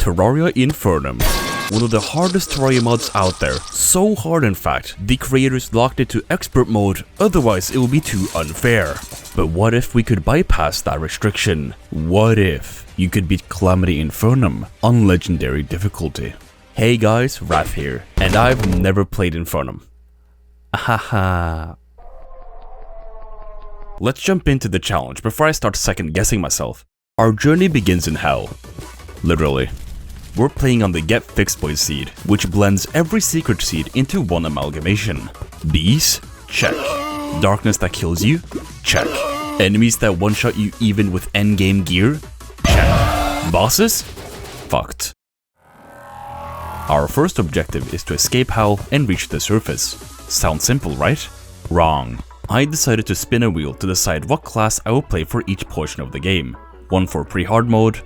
Terraria Infernum. One of the hardest Terraria mods out there, so hard in fact, the creators locked it to expert mode, otherwise it would be too unfair. But what if we could bypass that restriction? What if you could beat Calamity Infernum on legendary difficulty? Hey guys, Raph here, and I've never played Infernum. Haha. Let's jump into the challenge before I start second guessing myself. Our journey begins in hell. Literally. We're playing on the Get Fixed Boys seed, which blends every secret seed into one amalgamation. Bees? Check. Darkness that kills you? Check. Enemies that one-shot you even with endgame gear? Check. Bosses? Fucked. Our first objective is to escape hell and reach the surface. Sounds simple, right? Wrong. I decided to spin a wheel to decide what class I will play for each portion of the game. One for pre-hard mode,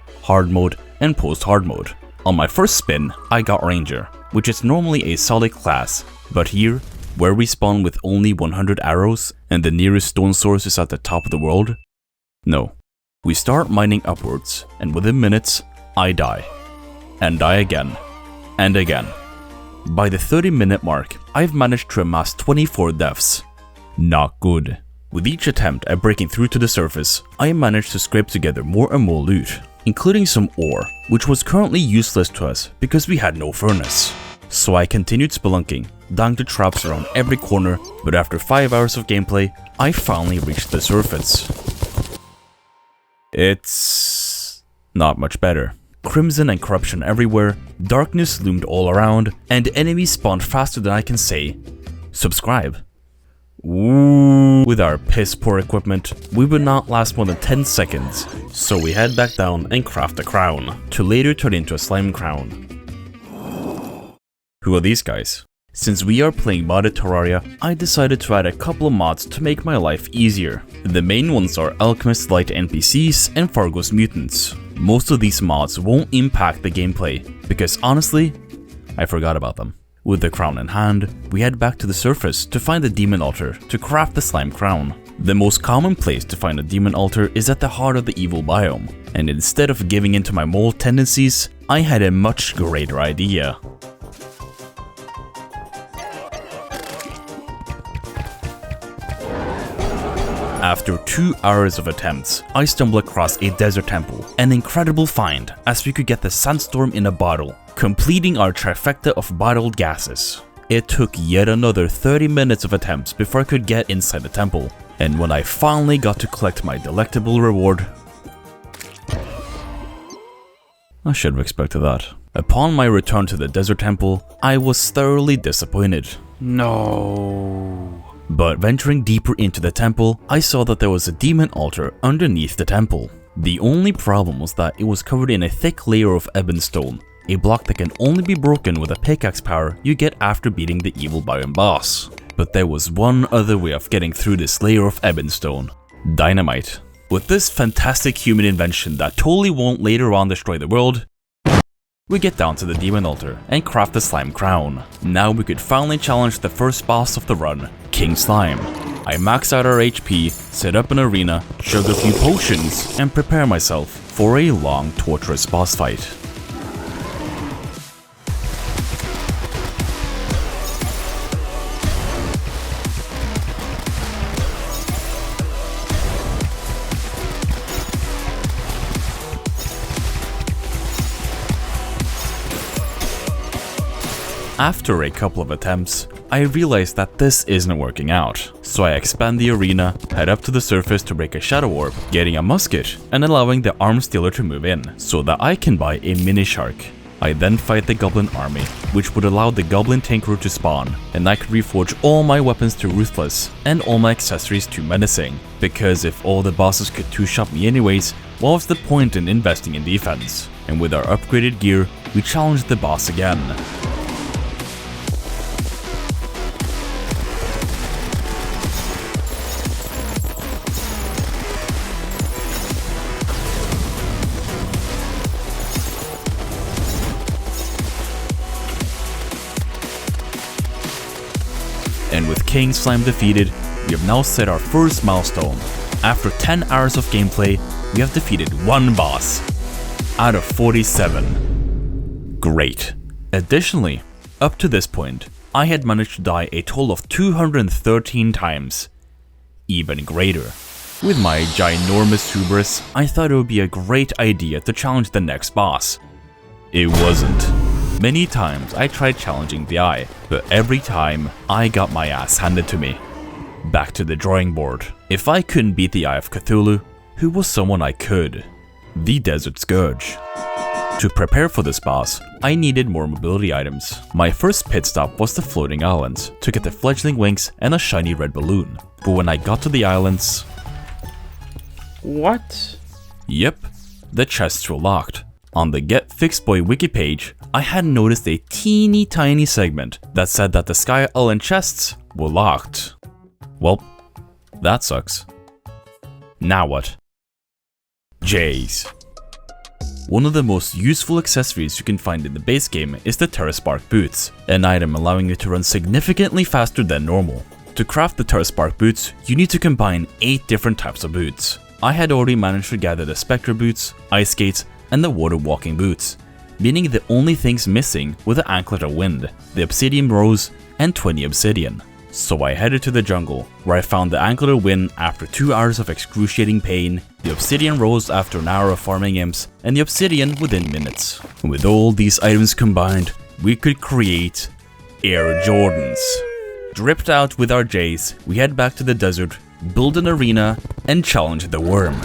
and post-hard mode. On my first spin, I got Ranger, which is normally a solid class, but here, where we spawn with only 100 arrows and the nearest stone source is at the top of the world, no. We start mining upwards, and within minutes, I die. And die again. And again. By the 30-minute mark, I've managed to amass 24 deaths. Not good. With each attempt at breaking through to the surface, I managed to scrape together more and more loot, including some ore, which was currently useless to us because we had no furnace. So I continued spelunking, dying to traps around every corner, but after 5 hours of gameplay, I finally reached the surface. It's not much better. Crimson and corruption everywhere, darkness loomed all around, and enemies spawned faster than I can say, subscribe. Ooh. With our piss poor equipment, we would not last more than 10 seconds, so we head back down and craft a crown, to later turn into a slime crown. Who are these guys? Since we are playing modded Terraria, I decided to add a couple of mods to make my life easier. The main ones are Alchemist Lite NPCs and Fargo's Mutants. Most of these mods won't impact the gameplay, because honestly, I forgot about them. With the crown in hand, we head back to the surface to find the demon altar to craft the slime crown. The most common place to find a demon altar is at the heart of the evil biome, and instead of giving in to my mole tendencies, I had a much greater idea. After 2 hours of attempts, I stumbled across a desert temple, an incredible find as we could get the sandstorm in a bottle, completing our trifecta of bottled gases. It took yet another 30 minutes of attempts before I could get inside the temple, and when I finally got to collect my delectable reward, I should have expected that. Upon my return to the desert temple, I was thoroughly disappointed. No. But venturing deeper into the temple, I saw that there was a demon altar underneath the temple. The only problem was that it was covered in a thick layer of ebon stone, a block that can only be broken with a pickaxe power you get after beating the evil biome boss. But there was one other way of getting through this layer of ebon stone: dynamite. With this fantastic human invention that totally won't later on destroy the world, we get down to the demon altar and craft the slime crown. Now we could finally challenge the first boss of the run, King Slime. I max out our HP, set up an arena, chug a few potions, and prepare myself for a long, torturous boss fight. After a couple of attempts, I realized that this isn't working out, so I expand the arena, head up to the surface to break a shadow orb, getting a musket, and allowing the arms dealer to move in, so that I can buy a mini shark. I then fight the goblin army, which would allow the goblin tanker to spawn, and I could reforge all my weapons to ruthless, and all my accessories to menacing, because if all the bosses could two-shot me anyways, what was the point in investing in defense? And with our upgraded gear, we challenged the boss again. And with King Slime defeated, we have now set our first milestone. After 10 hours of gameplay, we have defeated one boss out of 47. Great. Additionally, up to this point, I had managed to die a total of 213 times. Even greater. With my ginormous hubris, I thought it would be a great idea to challenge the next boss. It wasn't. Many times I tried challenging the Eye, but every time I got my ass handed to me. Back to the drawing board. If I couldn't beat the Eye of Cthulhu, who was someone I could? The Desert Scourge. To prepare for this boss, I needed more mobility items. My first pit stop was the floating islands, to get the fledgling wings and a shiny red balloon. But when I got to the islands... What? Yep, the chests were locked. On the Get Fixed Boy wiki page, I had noticed a teeny tiny segment that said that the Sky Island chests were locked. Well, that sucks. Now what? Jays. One of the most useful accessories you can find in the base game is the Terraspark boots, an item allowing you to run significantly faster than normal. To craft the Terraspark boots, you need to combine 8 different types of boots. I had already managed to gather the Spectre boots, Ice Skates, and the Water Walking boots, meaning the only things missing were the Anklet of Wind, the Obsidian Rose, and 20 Obsidian. So I headed to the jungle, where I found the Anklet of Wind after 2 hours of excruciating pain, the Obsidian Rose after an hour of farming imps, and the Obsidian within minutes. With all these items combined, we could create Air Jordans. Dripped out with our Jays, we head back to the desert, build an arena, and challenge the worm.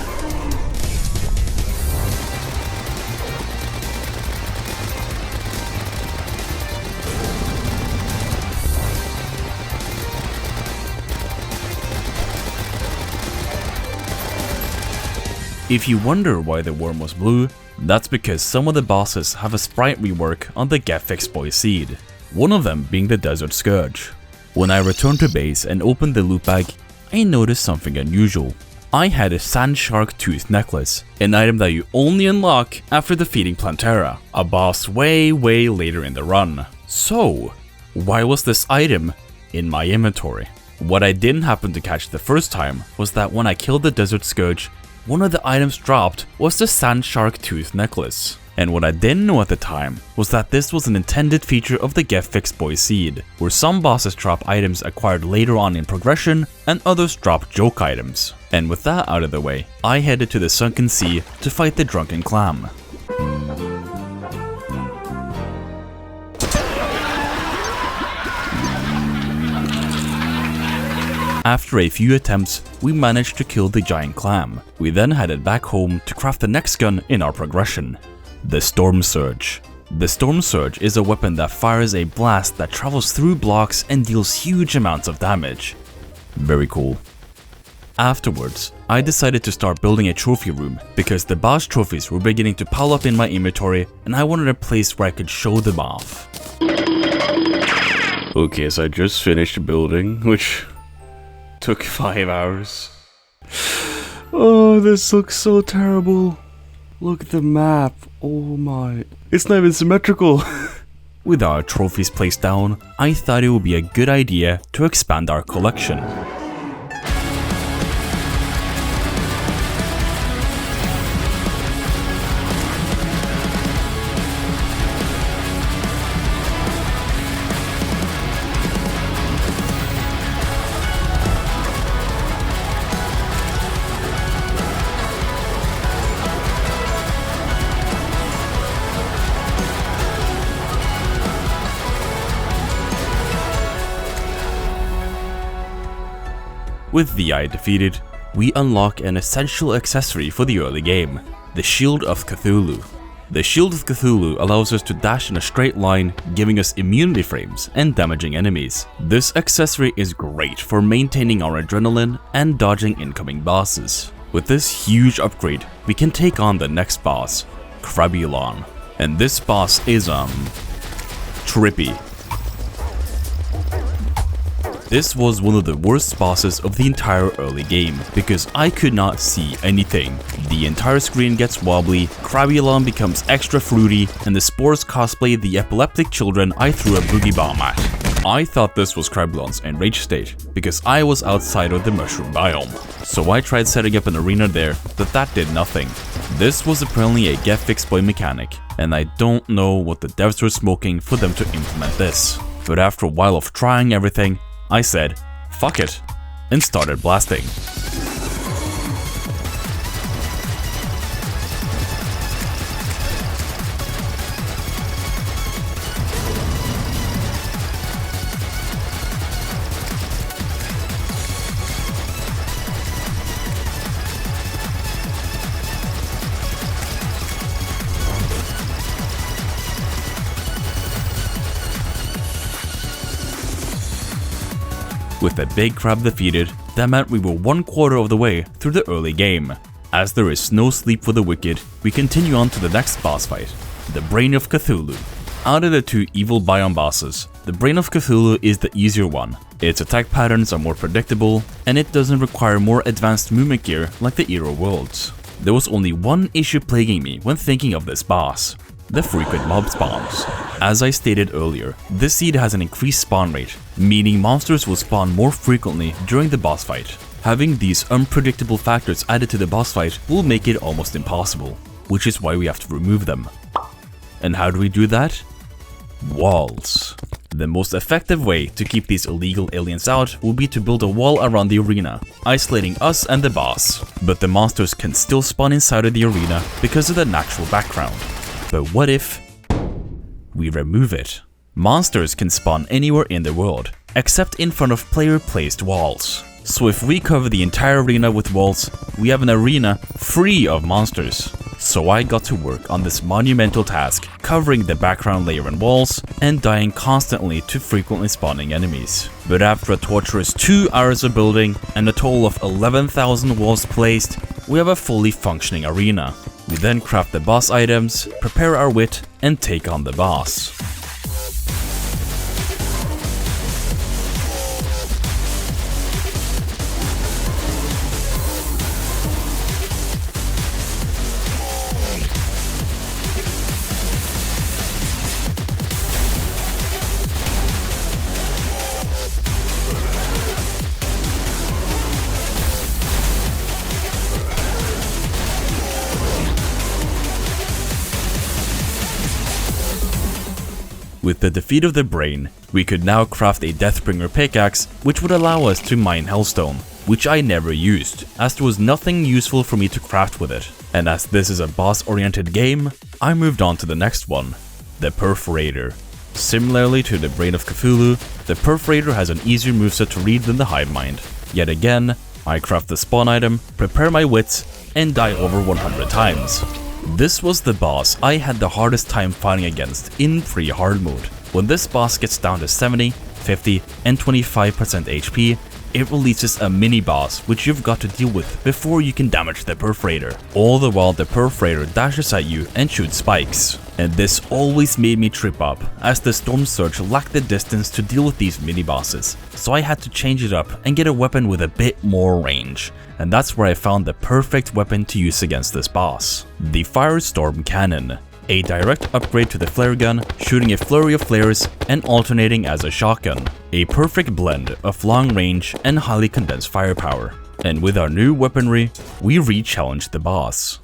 If you wonder why the worm was blue, that's because some of the bosses have a sprite rework on the Get Fixed Boy seed, one of them being the Desert Scourge. When I returned to base and opened the loot bag, I noticed something unusual. I had a Sand Shark Tooth necklace, an item that you only unlock after defeating Plantera, a boss way later in the run. So, why was this item in my inventory? What I didn't happen to catch the first time was that when I killed the Desert Scourge, one of the items dropped was the Sand Shark Tooth necklace. And what I didn't know at the time was that this was an intended feature of the Get Fixed Boy seed, where some bosses drop items acquired later on in progression and others drop joke items. And with that out of the way, I headed to the Sunken Sea to fight the Drunken Clam. After a few attempts, we managed to kill the giant clam. We then headed back home to craft the next gun in our progression, the Storm Surge. The Storm Surge is a weapon that fires a blast that travels through blocks and deals huge amounts of damage. Very cool. Afterwards, I decided to start building a trophy room because the boss trophies were beginning to pile up in my inventory and I wanted a place where I could show them off. Okay, so I just finished building, which took 5 hours. Oh, this looks so terrible. Look at the map. Oh my. It's not even symmetrical. With our trophies placed down, I thought it would be a good idea to expand our collection. With the Eye defeated, we unlock an essential accessory for the early game, the Shield of Cthulhu. The Shield of Cthulhu allows us to dash in a straight line, giving us immunity frames and damaging enemies. This accessory is great for maintaining our adrenaline and dodging incoming bosses. With this huge upgrade, we can take on the next boss, Krabulon. And this boss is, trippy. This was one of the worst bosses of the entire early game, because I could not see anything. The entire screen gets wobbly, Krabulon becomes extra fruity, and the spores cosplay the epileptic children I threw a boogie bomb at. I thought this was Krabulon's enraged state, because I was outside of the mushroom biome. So I tried setting up an arena there, but that did nothing. This was apparently a get-fixed-boy mechanic, and I don't know what the devs were smoking for them to implement this. But after a while of trying everything, I said, fuck it, and started blasting. With the big crab defeated, that meant we were 1/4 of the way through the early game. As there is no sleep for the wicked, we continue on to the next boss fight, the Brain of Cthulhu. Out of the 2 evil biome bosses, the Brain of Cthulhu is the easier one. Its attack patterns are more predictable, and it doesn't require more advanced movement gear like the Era Worlds. There was only one issue plaguing me when thinking of this boss: the frequent mob spawns. As I stated earlier, this seed has an increased spawn rate, meaning monsters will spawn more frequently during the boss fight. Having these unpredictable factors added to the boss fight will make it almost impossible, which is why we have to remove them. And how do we do that? Walls. The most effective way to keep these illegal aliens out will be to build a wall around the arena, isolating us and the boss. But the monsters can still spawn inside of the arena because of the natural background. But what if we remove it? Monsters can spawn anywhere in the world, except in front of player-placed walls. So if we cover the entire arena with walls, we have an arena free of monsters. So I got to work on this monumental task, covering the background layer and walls, and dying constantly to frequently spawning enemies. But after a torturous 2 hours of building, and a total of 11,000 walls placed, we have a fully functioning arena. We then craft the boss items, prepare our wit, and take on the boss. With the defeat of the Brain, we could now craft a Deathbringer pickaxe, which would allow us to mine Hellstone, which I never used, as there was nothing useful for me to craft with it. And as this is a boss-oriented game, I moved on to the next one, the Perforator. Similarly to the Brain of Cthulhu, the Perforator has an easier moveset to read than the Hive Mind. Yet again, I craft the spawn item, prepare my wits, and die over 100 times. This was the boss I had the hardest time fighting against in pre-hard mode. When this boss gets down to 70, 50, and 25% HP, it releases a mini-boss which you've got to deal with before you can damage the Perforator. All the while the Perforator dashes at you and shoots spikes. And this always made me trip up, as the Storm Surge lacked the distance to deal with these mini-bosses, so I had to change it up and get a weapon with a bit more range. And that's where I found the perfect weapon to use against this boss. The Firestorm Cannon. A direct upgrade to the flare gun, shooting a flurry of flares and alternating as a shotgun. A perfect blend of long range and highly condensed firepower. And with our new weaponry, we re-challenged the boss.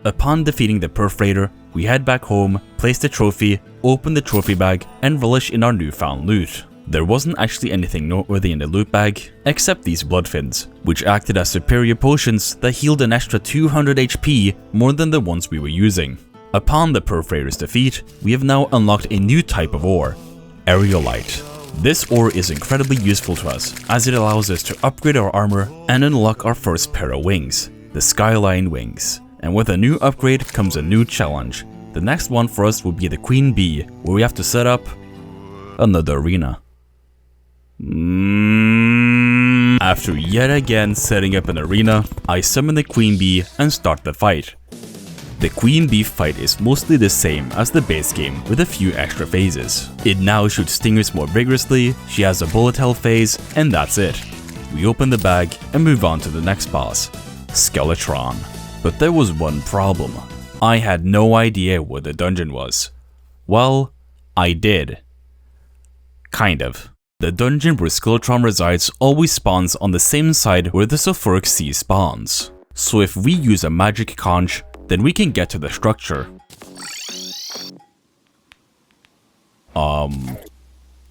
Upon defeating the Perforator, we head back home, place the trophy, open the trophy bag, and relish in our newfound loot. There wasn't actually anything noteworthy in the loot bag, except these blood fins, which acted as superior potions that healed an extra 200 HP more than the ones we were using. Upon the Perforator's defeat, we have now unlocked a new type of ore, Aerolite. This ore is incredibly useful to us, as it allows us to upgrade our armor and unlock our first pair of wings, the Skyline Wings. And with a new upgrade comes a new challenge. The next one for us will be the Queen Bee, where we have to set up another arena. After yet again setting up an arena, I summon the Queen Bee and start the fight. The Queen Bee fight is mostly the same as the base game with a few extra phases. It now shoots stingers more vigorously, she has a bullet hell phase, and that's it. We open the bag and move on to the next boss, Skeletron. But there was one problem. I had no idea where the dungeon was. Well, I did. Kind of. The dungeon where Skeletron resides always spawns on the same side where the sulfuric sea spawns. So if we use a magic conch, then we can get to the structure.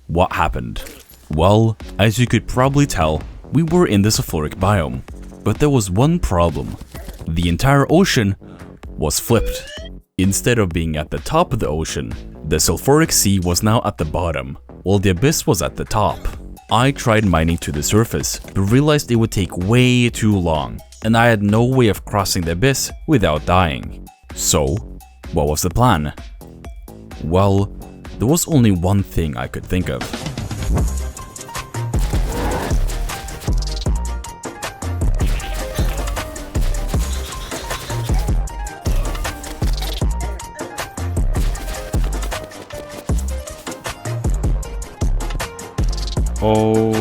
What happened? Well, as you could probably tell, we were in the sulfuric biome. But there was one problem. The entire ocean was flipped. Instead of being at the top of the ocean, the sulfuric sea was now at the bottom, while the abyss was at the top. I tried mining to the surface, but realized it would take way too long, and I had no way of crossing the abyss without dying. So, what was the plan? Well, there was only one thing I could think of. Oh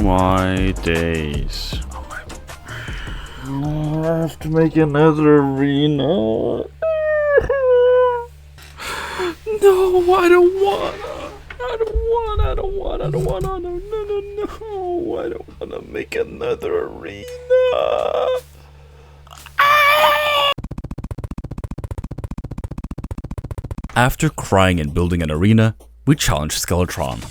my days. I have to make another arena. No, I don't wanna. I don't wanna make another arena. After crying and building an arena, we challenged Skeletron.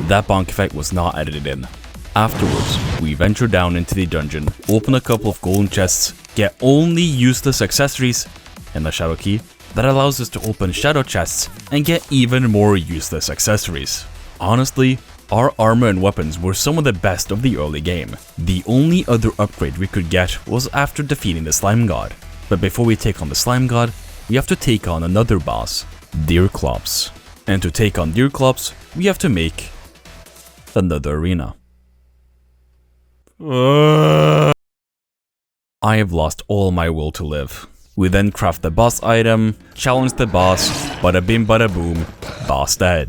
That bonk effect was not edited in. Afterwards, we venture down into the dungeon, open a couple of golden chests, get only useless accessories, and the shadow key that allows us to open shadow chests and get even more useless accessories. Honestly, our armor and weapons were some of the best of the early game. The only other upgrade we could get was after defeating the slime god. But before we take on the slime god, we have to take on another boss, Deerclops. And to take on Deerclops, we have to make another arena. I have lost all my will to live. We then craft the boss item, challenge the boss, bada bim bada boom, boss dead.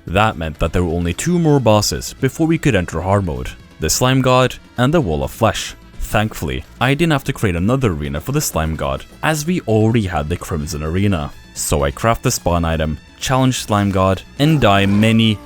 That meant that there were only 2 more bosses before we could enter hard mode, the slime god and the wall of flesh. Thankfully, I didn't have to create another arena for the slime god, as we already had the crimson arena. So I craft the spawn item, challenge slime god, and die many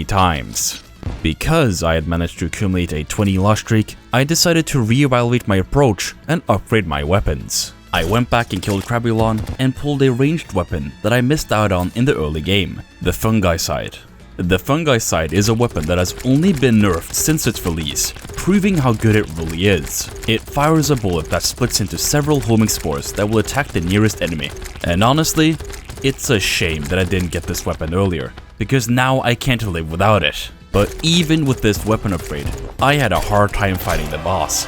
times. Because I had managed to accumulate a 20 loss streak, I decided to reevaluate my approach and upgrade my weapons. I went back and killed Krabulon and pulled a ranged weapon that I missed out on in the early game, the Fungicide. The Fungicide is a weapon that has only been nerfed since its release, proving how good it really is. It fires a bullet that splits into several homing spores that will attack the nearest enemy. And honestly, it's a shame that I didn't get this weapon earlier, because now I can't live without it. But even with this weapon upgrade, I had a hard time fighting the boss.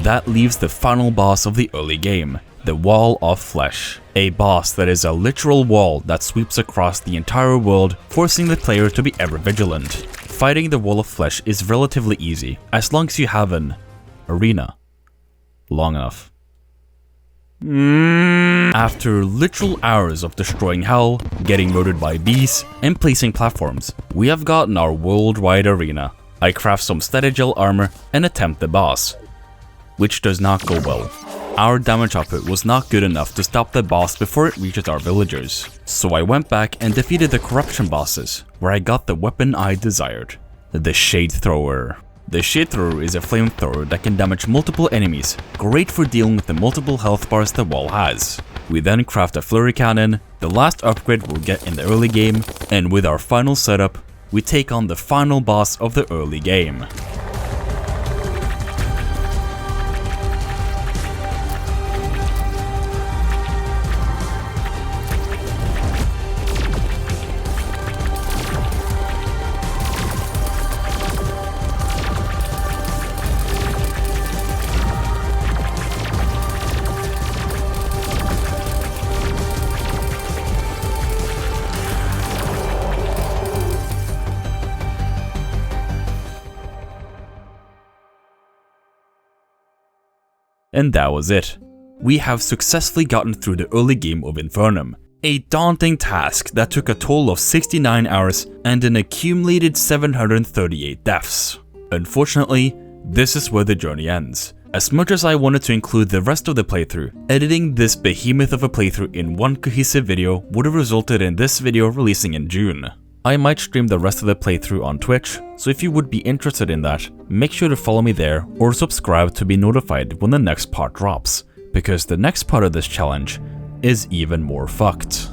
That leaves the final boss of the early game, the Wall of Flesh. A boss that is a literal wall that sweeps across the entire world, forcing the player to be ever vigilant. Fighting the Wall of Flesh is relatively easy, as long as you have an arena long enough. After literal hours of destroying hell, getting murdered by beasts, and placing platforms, we have gotten our worldwide arena. I craft some Statagel armor and attempt the boss, which does not go well. Our damage output was not good enough to stop the boss before it reaches our villagers, so I went back and defeated the corruption bosses, where I got the weapon I desired, the Shade Thrower. The Shade Thrower is a flamethrower that can damage multiple enemies, great for dealing with the multiple health bars the wall has. We then craft a flurry cannon, the last upgrade we'll get in the early game, and with our final setup, we take on the final boss of the early game. And that was it. We have successfully gotten through the early game of Infernum, a daunting task that took a total of 69 hours and an accumulated 738 deaths. Unfortunately, this is where the journey ends. As much as I wanted to include the rest of the playthrough, editing this behemoth of a playthrough in one cohesive video would have resulted in this video releasing in June. I might stream the rest of the playthrough on Twitch, so if you would be interested in that, make sure to follow me there or subscribe to be notified when the next part drops, because the next part of this challenge is even more fucked.